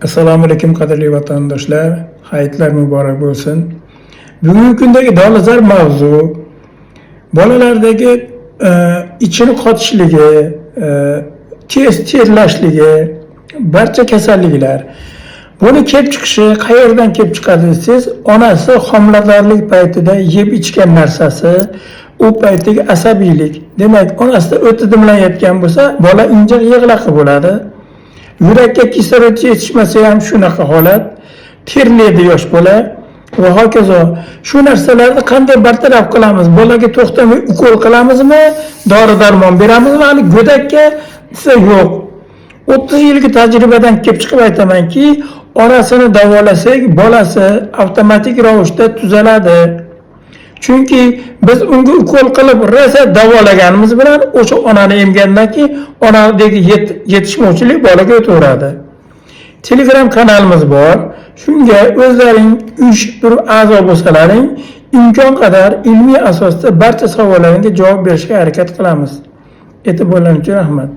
Assalomu alaykum qadrli vatandoshlar. Hayitlar muborak bo'lsin. Bugungi kundagi dolzarb mavzu bolalardagi ichini qotishligi, tez terlashligi, barcha kasalliklar. Buni kelib chiqishi qayerdan kelib chiqadi desiz, onasi homiladorlik paytida yeb ichgan narsasi, u paytdagi asabiylik. Demak, onasida o'ti dimlayotgan bo'lsa, bola injiq yig'laqi bo'ladi. Yurakka kislorod yetishmasa ham shunaqa holat, terlaydi yosh bola va hokazo. Shu narsalarni qanday bartaraf qilamiz? Bolaga to'xtamay ukol qilamizmi, dori-darmon beramizmi? Hali go'dakka desa yo'q. 30 yillik tajribadan kelib chiqib aytamanki, onasini davolasak, bolasi avtomatik ravishda tuzaladi. Chunki biz unga ukol qilib rosa davolaganimiz bilan o'sha onani emgandan keyin onadagi yetishmovchilik bolaga o'taveradi. Telegram kanalimiz bor. Shunga o'zlaring uyushib turib a'zo bo'lsalaring, imkon qadar ilmiy asosda barcha savollaringizga javob berishga harakat qilamiz. E'tiborlaringiz uchun rahmat.